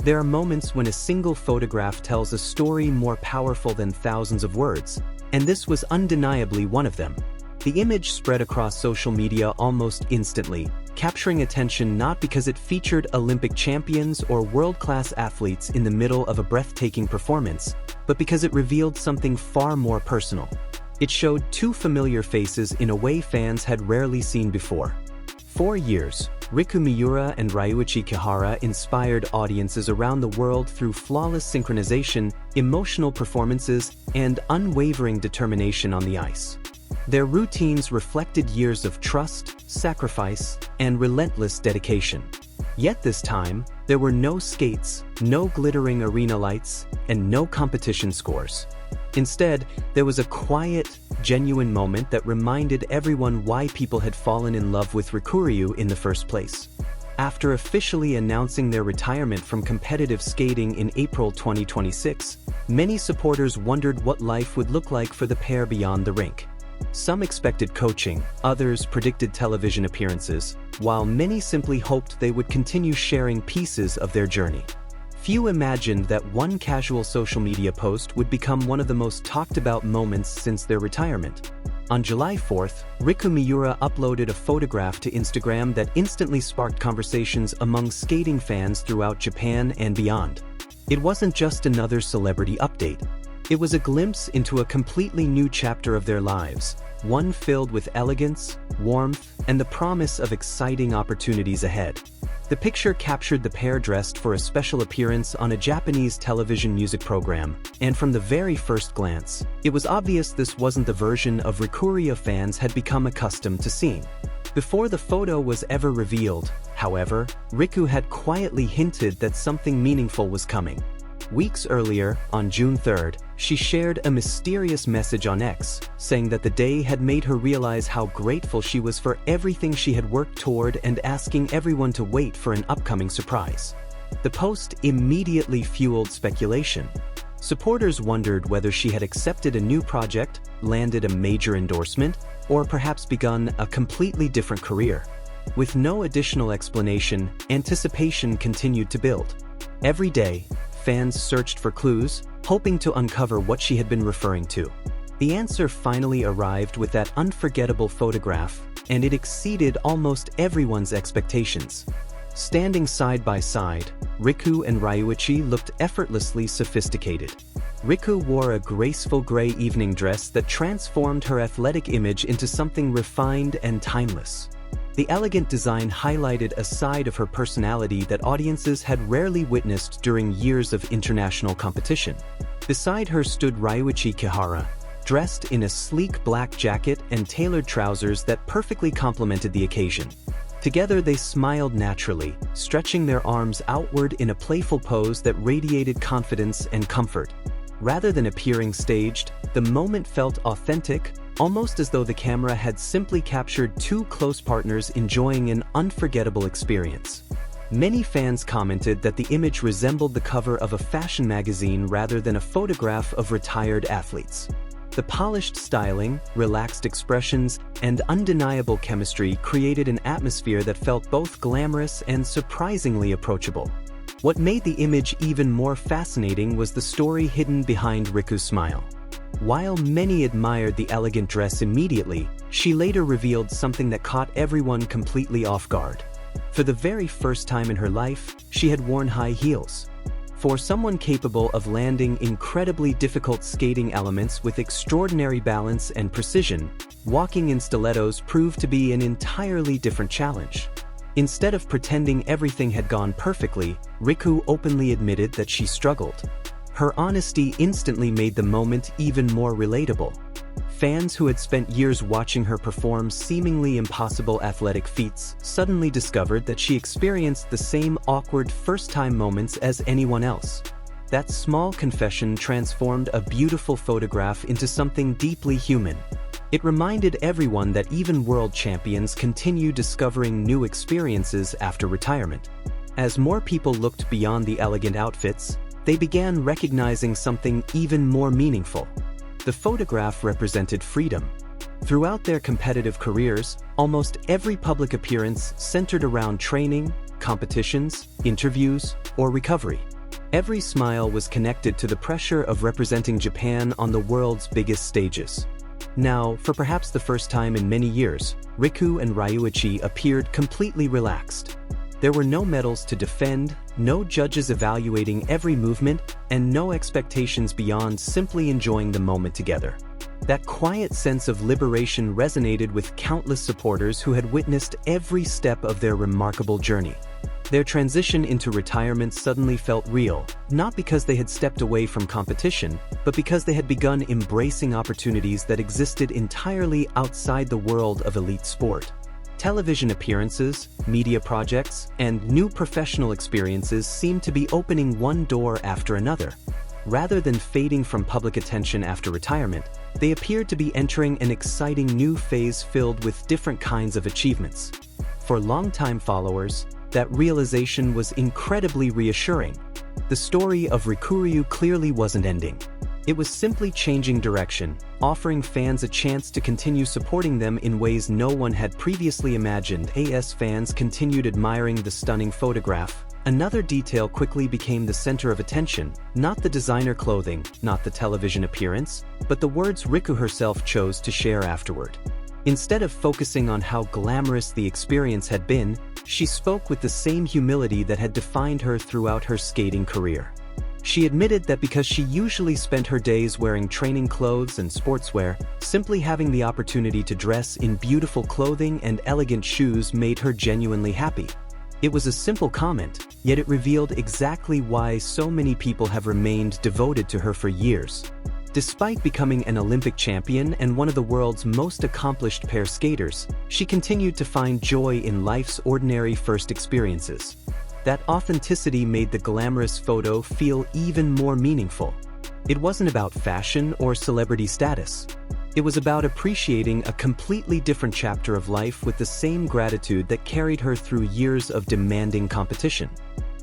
There are moments when a single photograph tells a story more powerful than thousands of words, and this was undeniably one of them. The image spread across social media almost instantly, capturing attention not because it featured Olympic champions or world-class athletes in the middle of a breathtaking performance, but because it revealed something far more personal. It showed two familiar faces in a way fans had rarely seen before. For years, Riku Miura and Ryuichi Kihara inspired audiences around the world through flawless synchronization, emotional performances, and unwavering determination on the ice. Their routines reflected years of trust, sacrifice, and relentless dedication. Yet this time, there were no skates, no glittering arena lights, and no competition scores. Instead, there was a quiet, genuine moment that reminded everyone why people had fallen in love with Rikuryu in the first place. After officially announcing their retirement from competitive skating in April 2026, many supporters wondered what life would look like for the pair beyond the rink. Some expected coaching, others predicted television appearances, while many simply hoped they would continue sharing pieces of their journey. Few imagined that one casual social media post would become one of the most talked about moments since their retirement. On July 4th, Riku Miura uploaded a photograph to Instagram that instantly sparked conversations among skating fans throughout Japan and beyond. It wasn't just another celebrity update. It was a glimpse into a completely new chapter of their lives, one filled with elegance, warmth, and the promise of exciting opportunities ahead. The picture captured the pair dressed for a special appearance on a Japanese television music program, and from the very first glance, it was obvious this wasn't the version of Rikuryu fans had become accustomed to seeing. Before the photo was ever revealed, however, Riku had quietly hinted that something meaningful was coming. Weeks earlier, on June 3rd, she shared a mysterious message on X, saying that the day had made her realize how grateful she was for everything she had worked toward and asking everyone to wait for an upcoming surprise. The post immediately fueled speculation. Supporters wondered whether she had accepted a new project, landed a major endorsement, or perhaps begun a completely different career. With no additional explanation, anticipation continued to build. Every day, fans searched for clues, hoping to uncover what she had been referring to. The answer finally arrived with that unforgettable photograph, and it exceeded almost everyone's expectations. Standing side by side, Riku and Ryuichi looked effortlessly sophisticated. Riku wore a graceful gray evening dress that transformed her athletic image into something refined and timeless. The elegant design highlighted a side of her personality that audiences had rarely witnessed during years of international competition. Beside her stood Ryuichi Kihara, dressed in a sleek black jacket and tailored trousers that perfectly complemented the occasion. Together they smiled naturally, stretching their arms outward in a playful pose that radiated confidence and comfort. Rather than appearing staged, the moment felt authentic, almost as though the camera had simply captured two close partners enjoying an unforgettable experience. Many fans commented that the image resembled the cover of a fashion magazine rather than a photograph of retired athletes. The polished styling, relaxed expressions, and undeniable chemistry created an atmosphere that felt both glamorous and surprisingly approachable. What made the image even more fascinating was the story hidden behind Riku's smile. While many admired the elegant dress immediately, she later revealed something that caught everyone completely off guard. For the very first time in her life, she had worn high heels. For someone capable of landing incredibly difficult skating elements with extraordinary balance and precision, walking in stilettos proved to be an entirely different challenge. Instead of pretending everything had gone perfectly, Riku openly admitted that she struggled. Her honesty instantly made the moment even more relatable. Fans who had spent years watching her perform seemingly impossible athletic feats suddenly discovered that she experienced the same awkward first-time moments as anyone else. That small confession transformed a beautiful photograph into something deeply human. It reminded everyone that even world champions continue discovering new experiences after retirement. As more people looked beyond the elegant outfits, they began recognizing something even more meaningful. The photograph represented freedom. Throughout their competitive careers, almost every public appearance centered around training, competitions, interviews, or recovery. Every smile was connected to the pressure of representing Japan on the world's biggest stages. Now, for perhaps the first time in many years, Riku and Ryuichi appeared completely relaxed. There were no medals to defend, no judges evaluating every movement, and no expectations beyond simply enjoying the moment together. That quiet sense of liberation resonated with countless supporters who had witnessed every step of their remarkable journey. Their transition into retirement suddenly felt real, not because they had stepped away from competition, but because they had begun embracing opportunities that existed entirely outside the world of elite sport. Television appearances, media projects, and new professional experiences seemed to be opening one door after another. Rather than fading from public attention after retirement, they appeared to be entering an exciting new phase filled with different kinds of achievements. For longtime followers, that realization was incredibly reassuring. The story of Rikuryu clearly wasn't ending. It was simply changing direction, offering fans a chance to continue supporting them in ways no one had previously imagined. As fans continued admiring the stunning photograph, another detail quickly became the center of attention, not the designer clothing, not the television appearance, but the words Riku herself chose to share afterward. Instead of focusing on how glamorous the experience had been, she spoke with the same humility that had defined her throughout her skating career. She admitted that because she usually spent her days wearing training clothes and sportswear, simply having the opportunity to dress in beautiful clothing and elegant shoes made her genuinely happy. It was a simple comment, yet it revealed exactly why so many people have remained devoted to her for years. Despite becoming an Olympic champion and one of the world's most accomplished pair skaters, she continued to find joy in life's ordinary first experiences. That authenticity made the glamorous photo feel even more meaningful. It wasn't about fashion or celebrity status. It was about appreciating a completely different chapter of life with the same gratitude that carried her through years of demanding competition.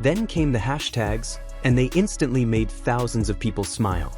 Then came the hashtags, and they instantly made thousands of people smile.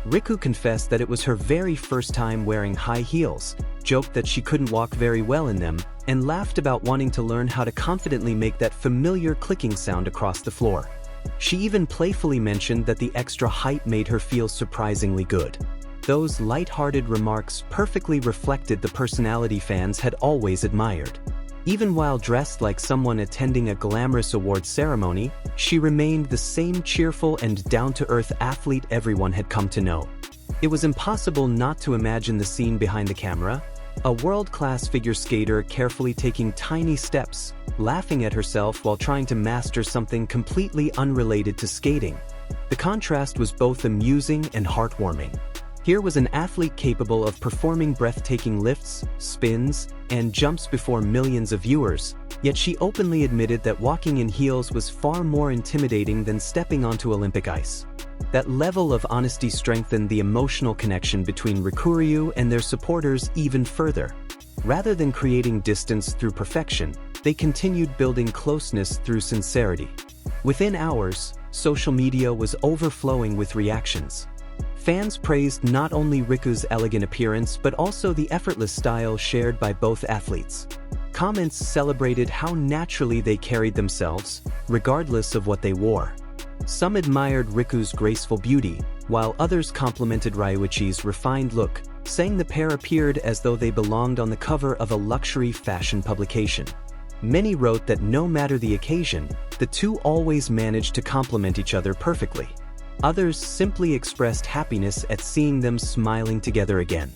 Riku confessed that it was her very first time wearing high heels, joked that she couldn't walk very well in them, and laughed about wanting to learn how to confidently make that familiar clicking sound across the floor. She even playfully mentioned that the extra height made her feel surprisingly good. Those light-hearted remarks perfectly reflected the personality fans had always admired. Even while dressed like someone attending a glamorous awards ceremony, she remained the same cheerful and down-to-earth athlete everyone had come to know. It was impossible not to imagine the scene behind the camera, a world-class figure skater carefully taking tiny steps, laughing at herself while trying to master something completely unrelated to skating. The contrast was both amusing and heartwarming. Here was an athlete capable of performing breathtaking lifts, spins, and jumps before millions of viewers, yet she openly admitted that walking in heels was far more intimidating than stepping onto Olympic ice. That level of honesty strengthened the emotional connection between Rikuryu and their supporters even further. Rather than creating distance through perfection, they continued building closeness through sincerity. Within hours, social media was overflowing with reactions. Fans praised not only Riku's elegant appearance but also the effortless style shared by both athletes. Comments celebrated how naturally they carried themselves, regardless of what they wore. Some admired Riku's graceful beauty, while others complimented Ryuichi's refined look, saying the pair appeared as though they belonged on the cover of a luxury fashion publication. Many wrote that no matter the occasion, the two always managed to complement each other perfectly. Others simply expressed happiness at seeing them smiling together again.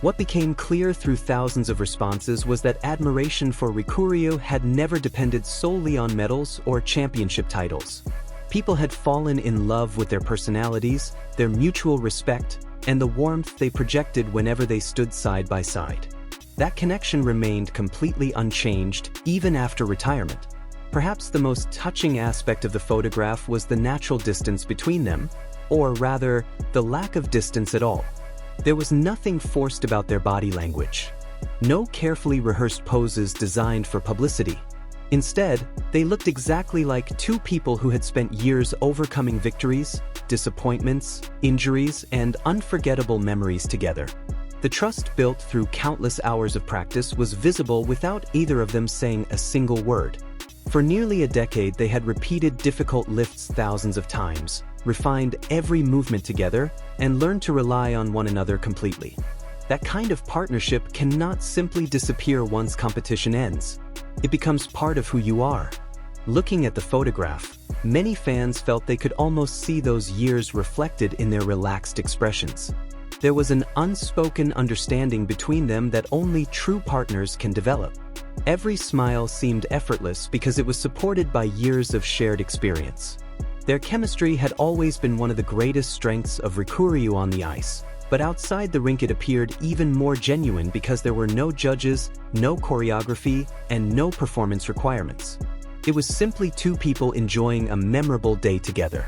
What became clear through thousands of responses was that admiration for Rikuryu had never depended solely on medals or championship titles. People had fallen in love with their personalities, their mutual respect, and the warmth they projected whenever they stood side by side. That connection remained completely unchanged even after retirement. Perhaps the most touching aspect of the photograph was the natural distance between them, or rather, the lack of distance at all. There was nothing forced about their body language. No carefully rehearsed poses designed for publicity. Instead, they looked exactly like two people who had spent years overcoming victories, disappointments, injuries, and unforgettable memories together. The trust built through countless hours of practice was visible without either of them saying a single word. For nearly a decade, they had repeated difficult lifts thousands of times, refined every movement together, and learned to rely on one another completely. That kind of partnership cannot simply disappear once competition ends. It becomes part of who you are. Looking at the photograph, many fans felt they could almost see those years reflected in their relaxed expressions. There was an unspoken understanding between them that only true partners can develop. Every smile seemed effortless because it was supported by years of shared experience. Their chemistry had always been one of the greatest strengths of Rikuryu on the ice, but outside the rink it appeared even more genuine because there were no judges, no choreography, and no performance requirements. It was simply two people enjoying a memorable day together.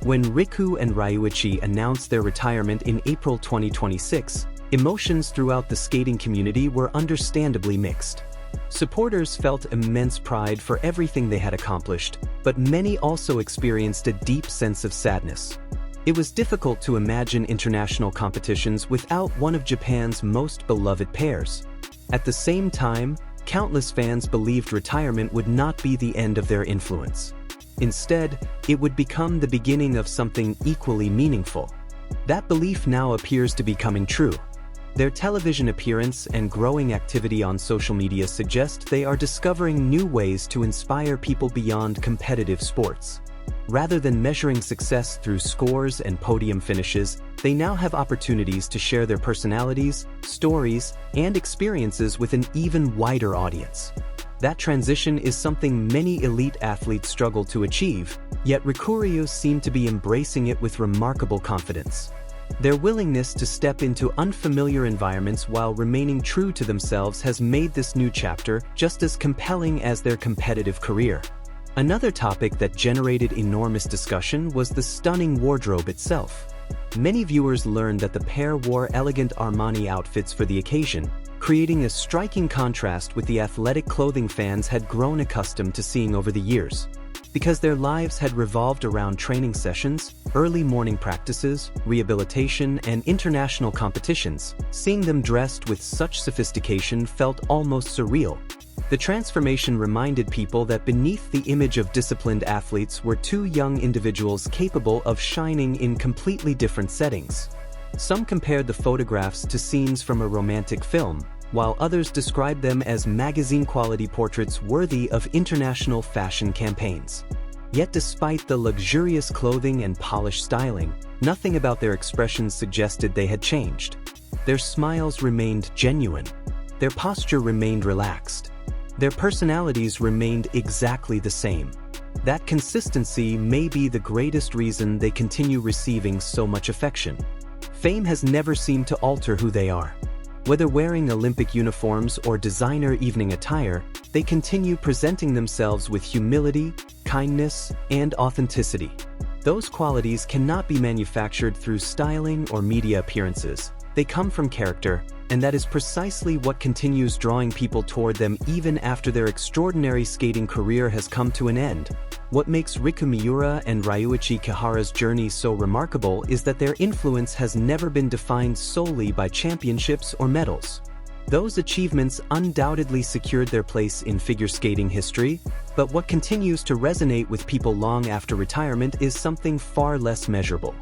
When Riku and Ryuichi announced their retirement in April 2026, emotions throughout the skating community were understandably mixed. Supporters felt immense pride for everything they had accomplished, but many also experienced a deep sense of sadness. It was difficult to imagine international competitions without one of Japan's most beloved pairs. At the same time, countless fans believed retirement would not be the end of their influence. Instead, it would become the beginning of something equally meaningful. That belief now appears to be coming true. Their television appearance and growing activity on social media suggest they are discovering new ways to inspire people beyond competitive sports. Rather than measuring success through scores and podium finishes, they now have opportunities to share their personalities, stories, and experiences with an even wider audience. That transition is something many elite athletes struggle to achieve, yet Rikuryu seem to be embracing it with remarkable confidence. Their willingness to step into unfamiliar environments while remaining true to themselves has made this new chapter just as compelling as their competitive career. Another topic that generated enormous discussion was the stunning wardrobe itself. Many viewers learned that the pair wore elegant Armani outfits for the occasion, creating a striking contrast with the athletic clothing fans had grown accustomed to seeing over the years. Because their lives had revolved around training sessions, early morning practices, rehabilitation, and international competitions, seeing them dressed with such sophistication felt almost surreal. The transformation reminded people that beneath the image of disciplined athletes were two young individuals capable of shining in completely different settings. Some compared the photographs to scenes from a romantic film, while others described them as magazine-quality portraits worthy of international fashion campaigns. Yet despite the luxurious clothing and polished styling, nothing about their expressions suggested they had changed. Their smiles remained genuine. Their posture remained relaxed. Their personalities remained exactly the same. That consistency may be the greatest reason they continue receiving so much affection. Fame has never seemed to alter who they are. Whether wearing Olympic uniforms or designer evening attire, they continue presenting themselves with humility, kindness, and authenticity. Those qualities cannot be manufactured through styling or media appearances. They come from character, and that is precisely what continues drawing people toward them even after their extraordinary skating career has come to an end. What makes Riku Miura and Ryuichi Kihara's journey so remarkable is that their influence has never been defined solely by championships or medals. Those achievements undoubtedly secured their place in figure skating history, but what continues to resonate with people long after retirement is something far less measurable.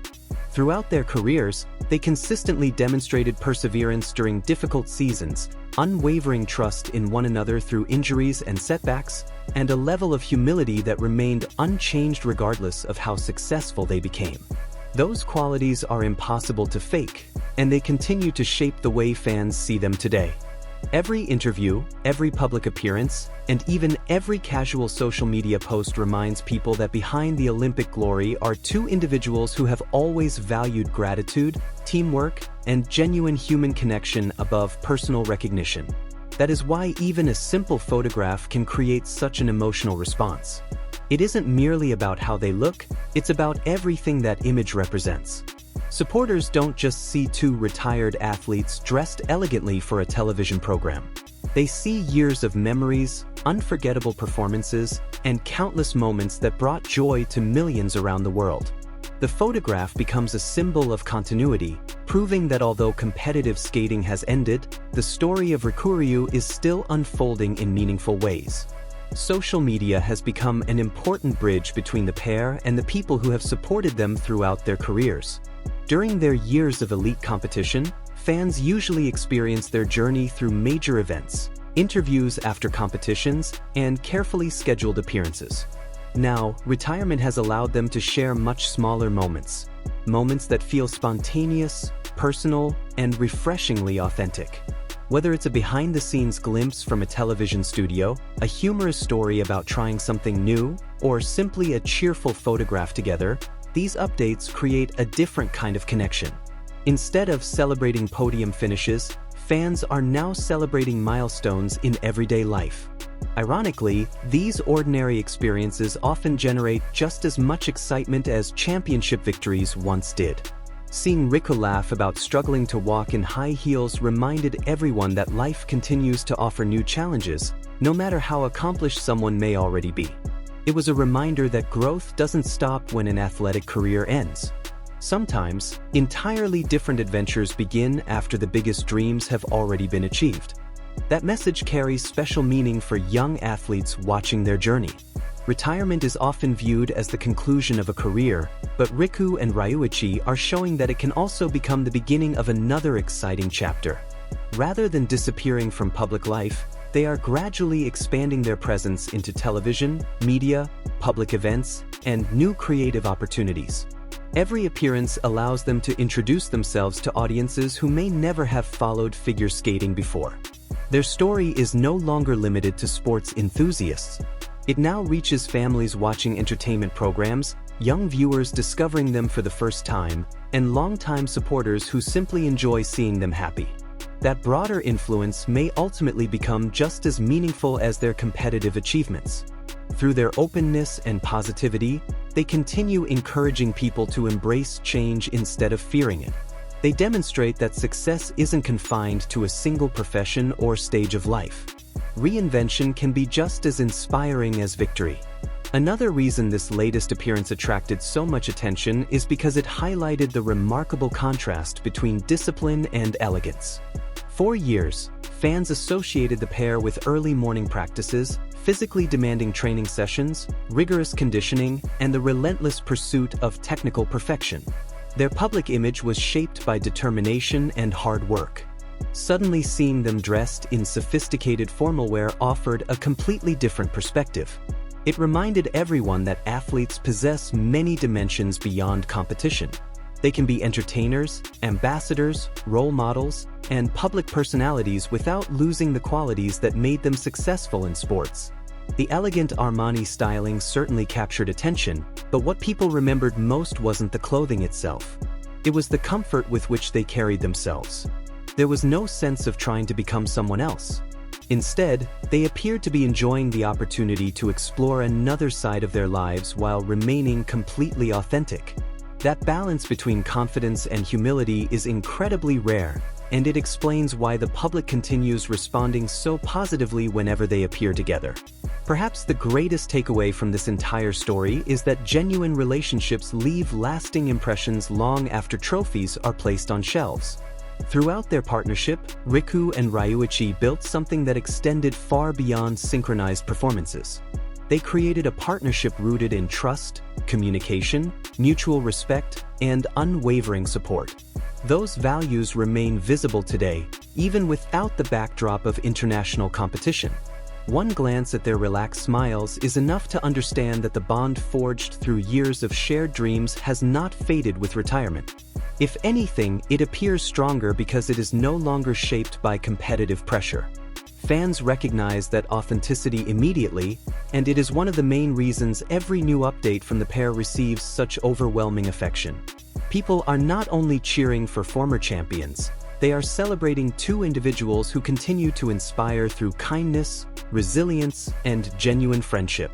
Throughout their careers, they consistently demonstrated perseverance during difficult seasons, unwavering trust in one another through injuries and setbacks, and a level of humility that remained unchanged regardless of how successful they became. Those qualities are impossible to fake, and they continue to shape the way fans see them today. Every interview, every public appearance, and even every casual social media post reminds people that behind the Olympic glory are two individuals who have always valued gratitude, teamwork, and genuine human connection above personal recognition. That is why even a simple photograph can create such an emotional response. It isn't merely about how they look, it's about everything that image represents. Supporters don't just see two retired athletes dressed elegantly for a television program. They see years of memories, unforgettable performances, and countless moments that brought joy to millions around the world. The photograph becomes a symbol of continuity, proving that although competitive skating has ended, the story of Rikuryu is still unfolding in meaningful ways. Social media has become an important bridge between the pair and the people who have supported them throughout their careers. During their years of elite competition, fans usually experience their journey through major events, interviews after competitions, and carefully scheduled appearances. Now, retirement has allowed them to share much smaller moments that feel spontaneous, personal, and refreshingly authentic. Whether it's a behind-the-scenes glimpse from a television studio, a humorous story about trying something new, or simply a cheerful photograph together, these updates create a different kind of connection. Instead of celebrating podium finishes, fans are now celebrating milestones in everyday life. Ironically, these ordinary experiences often generate just as much excitement as championship victories once did. Seeing Riku laugh about struggling to walk in high heels reminded everyone that life continues to offer new challenges, no matter how accomplished someone may already be. It was a reminder that growth doesn't stop when an athletic career ends. Sometimes, entirely different adventures begin after the biggest dreams have already been achieved. That message carries special meaning for young athletes watching their journey. Retirement is often viewed as the conclusion of a career, but Riku and Ryuichi are showing that it can also become the beginning of another exciting chapter. Rather than disappearing from public life, they are gradually expanding their presence into television, media, public events, and new creative opportunities. Every appearance allows them to introduce themselves to audiences who may never have followed figure skating before. Their story is no longer limited to sports enthusiasts. It now reaches families watching entertainment programs, young viewers discovering them for the first time, and longtime supporters who simply enjoy seeing them happy. That broader influence may ultimately become just as meaningful as their competitive achievements. Through their openness and positivity, they continue encouraging people to embrace change instead of fearing it. They demonstrate that success isn't confined to a single profession or stage of life. Reinvention can be just as inspiring as victory. Another reason this latest appearance attracted so much attention is because it highlighted the remarkable contrast between discipline and elegance. For years, fans associated the pair with early morning practices, physically demanding training sessions, rigorous conditioning, and the relentless pursuit of technical perfection. Their public image was shaped by determination and hard work. Suddenly seeing them dressed in sophisticated formal wear offered a completely different perspective. It reminded everyone that athletes possess many dimensions beyond competition. They can be entertainers, ambassadors, role models, and public personalities without losing the qualities that made them successful in sports. The elegant Armani styling certainly captured attention, but what people remembered most wasn't the clothing itself. It was the comfort with which they carried themselves. There was no sense of trying to become someone else. Instead, they appeared to be enjoying the opportunity to explore another side of their lives while remaining completely authentic. That balance between confidence and humility is incredibly rare, and it explains why the public continues responding so positively whenever they appear together. Perhaps the greatest takeaway from this entire story is that genuine relationships leave lasting impressions long after trophies are placed on shelves. Throughout their partnership, Riku and Ryuichi built something that extended far beyond synchronized performances. They created a partnership rooted in trust, communication, mutual respect, and unwavering support. Those values remain visible today, even without the backdrop of international competition. One glance at their relaxed smiles is enough to understand that the bond forged through years of shared dreams has not faded with retirement. If anything, it appears stronger because it is no longer shaped by competitive pressure. Fans recognize that authenticity immediately, and it is one of the main reasons every new update from the pair receives such overwhelming affection. People are not only cheering for former champions, they are celebrating two individuals who continue to inspire through kindness, resilience, and genuine friendship.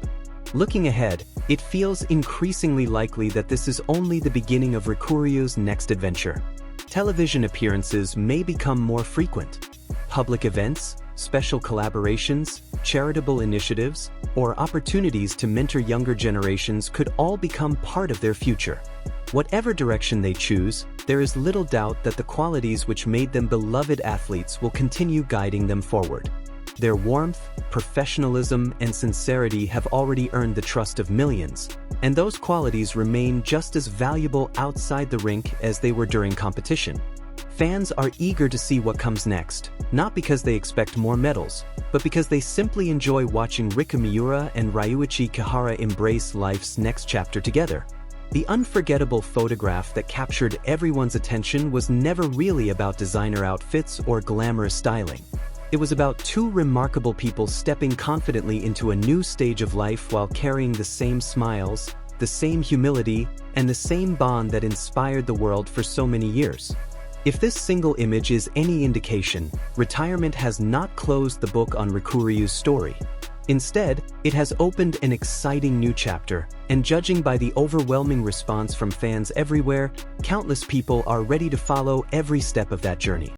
Looking ahead, it feels increasingly likely that this is only the beginning of Rikuryu's next adventure. Television appearances may become more frequent. Public events, special collaborations, charitable initiatives, or opportunities to mentor younger generations could all become part of their future. Whatever direction they choose, there is little doubt that the qualities which made them beloved athletes will continue guiding them forward. Their warmth, professionalism, and sincerity have already earned the trust of millions, and those qualities remain just as valuable outside the rink as they were during competition. Fans are eager to see what comes next, not because they expect more medals, but because they simply enjoy watching Riku Miura and Ryuichi Kihara embrace life's next chapter together. The unforgettable photograph that captured everyone's attention was never really about designer outfits or glamorous styling. It was about two remarkable people stepping confidently into a new stage of life while carrying the same smiles, the same humility, and the same bond that inspired the world for so many years. If this single image is any indication, retirement has not closed the book on Rikuryu's story. Instead, it has opened an exciting new chapter, and judging by the overwhelming response from fans everywhere, countless people are ready to follow every step of that journey.